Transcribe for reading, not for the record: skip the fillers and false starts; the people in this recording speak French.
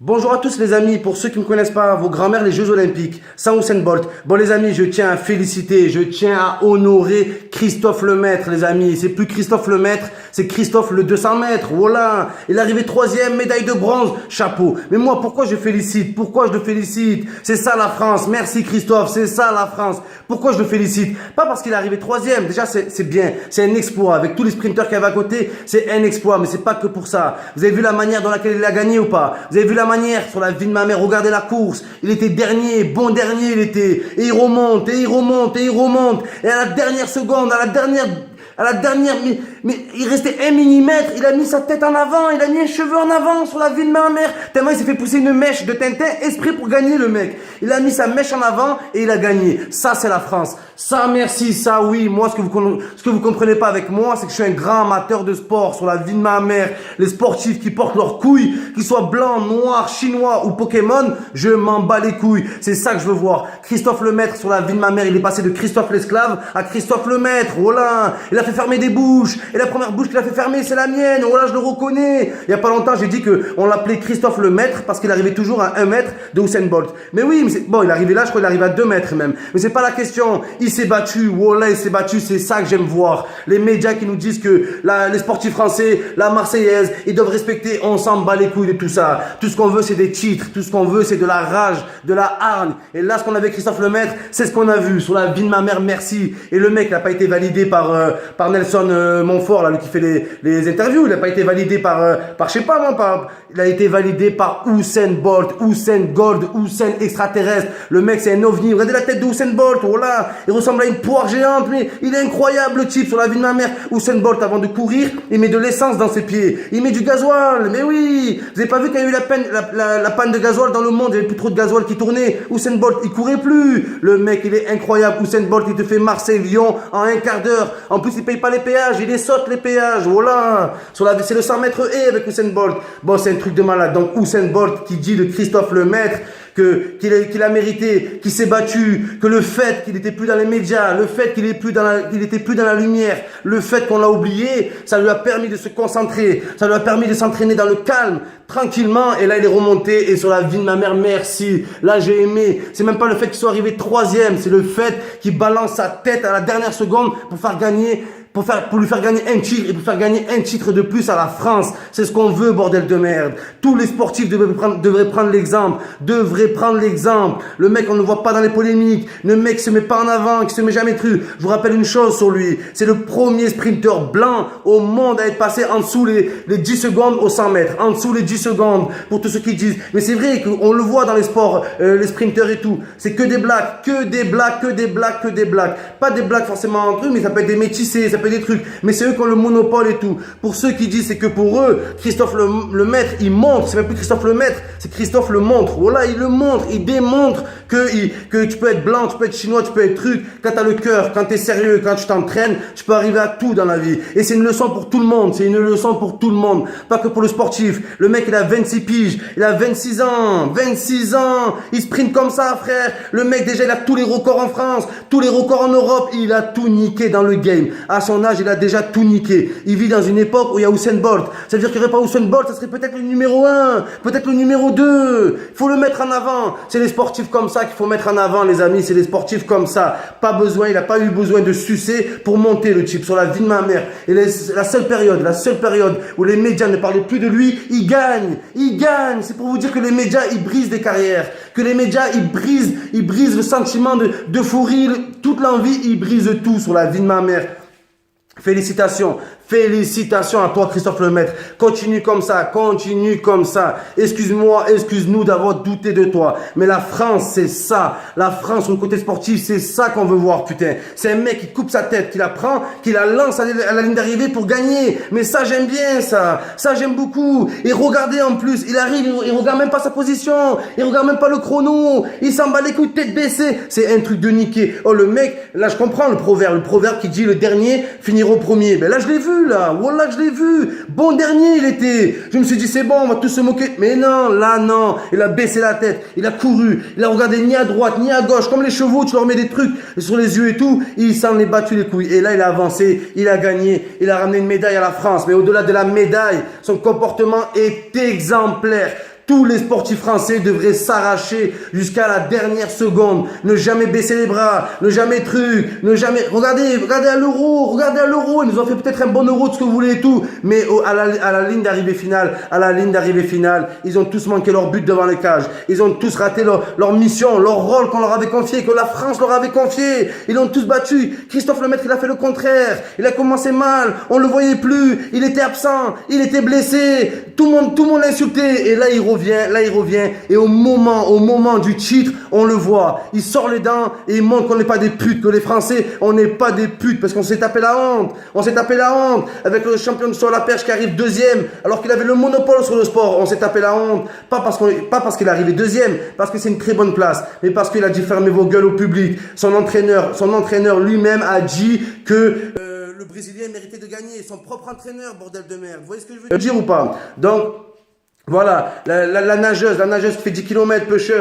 Bonjour à tous les amis, pour ceux qui ne me connaissent pas, vos grands-mères les Jeux Olympiques, sans Usain Bolt. Bon les amis, je tiens à féliciter, je tiens à honorer Christophe Lemaître les amis. C'est plus Christophe Lemaître, c'est Christophe le 200 mètres, voilà. Il est arrivé 3e, médaille de bronze, chapeau. Mais moi pourquoi je félicite? Pourquoi je le félicite? C'est ça la France, merci Christophe, c'est ça la France. Pourquoi je le félicite? Pas parce qu'il est arrivé 3e, déjà c'est bien, c'est un exploit. Avec tous les sprinteurs qu'il y avait à côté, c'est un exploit, mais c'est pas que pour ça. Vous avez vu la manière dans laquelle il a gagné ou pas? Vous avez vu la manière sur la vie de ma mère, regardez la course, il était dernier, bon dernier il était, et il remonte, et il remonte, et il remonte, et à la dernière seconde, à la dernière, mais il restait 1 millimètre, il a mis sa tête en avant, il a mis un cheveu en avant sur la vie de ma mère, tellement il s'est fait pousser une mèche de Tintin, esprit pour gagner le mec. Il a mis sa mèche en avant et il a gagné. Ça c'est la France. Ça merci, ça oui. Moi ce que vous comprenez pas avec moi, c'est que je suis un grand amateur de sport sur la vie de ma mère. Les sportifs qui portent leurs couilles, qu'ils soient blancs, noirs, chinois ou Pokémon, je m'en bats les couilles. C'est ça que je veux voir. Christophe Lemaître sur la vie de ma mère, il est passé de Christophe l'esclave à Christophe Lemaître. Voilà, il a fait fermer des bouches. Et la première bouche qu'il a fait fermer, c'est la mienne. Voilà, je le reconnais. Il y a pas longtemps, j'ai dit que on l'appelait Christophe Lemaître parce qu'il arrivait toujours à 1 mètre de Usain Bolt. Mais oui, mais bon, il est arrivé là, je crois qu'il arrive à 2 mètres même. Mais c'est pas la question. Il s'est battu. Voilà, il s'est battu. C'est ça que j'aime voir. Les médias qui nous disent que les sportifs français, la Marseillaise, ils doivent respecter. On s'en bat les couilles de tout ça. Tout ce qu'on veut, c'est des titres. Tout ce qu'on veut, c'est de la rage, de la hargne. Et là, ce qu'on avait Christophe Lemaître, c'est ce qu'on a vu sur la vie de ma mère. Merci. Et le mec, il n'a pas été validé par Nelson Montfort, là, lui qui fait les interviews. Il n'a pas été validé par je sais pas moi, il a été validé par Usain Bolt, Usain Gold, Usain extraterrestre. Le mec, c'est un ovni. Regardez la tête de Usain Bolt. Voilà. Il ressemble à une poire géante, mais il est incroyable, le type, sur la vie de ma mère. Usain Bolt, avant de courir, il met de l'essence dans ses pieds. Il met du gasoil. Mais oui. Vous avez pas vu qu'il y a eu la panne de gasoil dans le monde? Il n'y avait plus trop de gasoil qui tournait. Usain Bolt, il courait plus. Le mec, il est incroyable. Usain Bolt, il te fait Marseille-Lyon en un quart d'heure. En plus, il paye pas les péages. Il les saute, les péages. Voilà. C'est le 100 mètres et avec Usain Bolt. Bon, c'est un truc de malade. Donc, Usain Bolt qui dit de Christophe Lemaître qu'il a mérité, qu'il s'est battu, que le fait qu'il n'était plus dans les médias, le fait qu'il était plus dans la lumière, le fait qu'on l'a oublié, ça lui a permis de se concentrer, ça lui a permis de s'entraîner dans le calme, tranquillement, et là il est remonté, et sur la vie de ma mère, merci, là j'ai aimé, c'est même pas le fait qu'il soit arrivé 3e, c'est le fait qu'il balance sa tête à la dernière seconde pour lui faire gagner un titre et pour faire gagner un titre de plus à la France. C'est ce qu'on veut, bordel de merde. Tous les sportifs devraient prendre l'exemple. Le mec, on ne le voit pas dans les polémiques. Le mec se met pas en avant, qui se met jamais cru. Je vous rappelle une chose sur lui. C'est le premier sprinter blanc au monde à être passé en dessous les 10 secondes au 100 mètres. En dessous les 10 secondes. Pour tous ceux qui disent. Mais c'est vrai qu'on le voit dans les sports, les sprinters et tout. C'est que des blagues. Pas des blagues forcément entre eux, mais ça peut être des métissés, ça peut être des trucs. Mais c'est eux qui ont le monopole et tout. Pour ceux qui disent, c'est que pour eux, Christophe Lemaître, il montre. C'est même plus Christophe Lemaître, c'est Christophe le montre. Voilà, il le montre. Il démontre que tu peux être blanc, tu peux être chinois, tu peux être truc. Quand t'as le cœur, quand t'es sérieux, quand tu t'entraînes, tu peux arriver à tout dans la vie. Et c'est une leçon pour tout le monde. C'est une leçon pour tout le monde. Pas que pour le sportif. Le mec, il a 26 piges. Il a 26 ans. 26 ans. Il sprint comme ça, frère. Le mec, déjà, il a tous les records en France, tous les records en Europe. Il a tout niqué dans le game. À son âge, il a déjà tout niqué. Il vit dans une époque où il y a Usain Bolt. Ça veut dire qu'il n'y aurait pas Usain Bolt, ça serait peut-être le numéro 1, peut-être le numéro 2. Il faut le mettre en avant. C'est les sportifs comme ça qu'il faut mettre en avant, les amis. C'est les sportifs comme ça. Pas besoin, il n'a pas eu besoin de sucer pour monter le type sur la vie de ma mère. Et la seule période où les médias ne parlaient plus de lui, il gagne. Il gagne. C'est pour vous dire que les médias, ils brisent des carrières. Que les médias, ils brisent le sentiment d'euphorie, toute l'envie, ils brisent tout sur la vie de ma mère. Félicitations à toi Christophe Lemaître. Continue comme ça. Excuse-moi, excuse-nous d'avoir douté de toi. Mais la France, c'est ça. La France, sur le côté sportif, c'est ça qu'on veut voir, putain. C'est un mec qui coupe sa tête, qui la prend, qui la lance à la ligne d'arrivée pour gagner. Mais ça, j'aime bien ça. Ça, j'aime beaucoup. Et regardez en plus, il arrive, il regarde même pas sa position. Il regarde même pas le chrono. Il s'en bat les couilles, tête baissée. C'est un truc de niquer. Oh, le mec, là, je comprends le proverbe qui dit le dernier finira au premier. Ben là, je l'ai vu, là. Wallah, je l'ai vu. Bon dernier, il était. Je me suis dit, c'est bon, on va tous se moquer. Mais non, là, non. Il a baissé la tête. Il a couru. Il a regardé ni à droite, ni à gauche. Comme les chevaux, tu leur mets des trucs sur les yeux et tout. Il s'en est battu les couilles. Et là, il a avancé. Il a gagné. Il a ramené une médaille à la France. Mais au-delà de la médaille, son comportement est exemplaire. Tous les sportifs français devraient s'arracher jusqu'à la dernière seconde, ne jamais baisser les bras, ne jamais ne jamais. Regardez à l'Euro, ils nous ont fait peut-être un bon Euro, tout ce que vous voulez et tout, mais à la ligne d'arrivée finale, ils ont tous manqué leur but devant les cages, ils ont tous raté leur mission, leur rôle qu'on leur avait confié, que la France leur avait confié, ils l'ont tous battu. Christophe Lemaître, il a fait le contraire, il a commencé mal, on le voyait plus, il était absent, il était blessé, tout le monde l'insultait, et là il revient, et au moment du titre, on le voit, il sort les dents, et il montre qu'on n'est pas des putes, que les Français, on n'est pas des putes, parce qu'on s'est tapé la honte, avec le champion sur la perche qui arrive deuxième, alors qu'il avait le monopole sur le sport, on s'est tapé la honte, pas parce qu'il est arrivé deuxième, parce que c'est une très bonne place, mais parce qu'il a dit fermez vos gueules au public. Son entraîneur lui-même a dit que le Brésilien méritait de gagner, son propre entraîneur, bordel de merde. Vous voyez ce que je veux dire ou pas? Donc, voilà, la nageuse qui fait 10 km, pêcheur.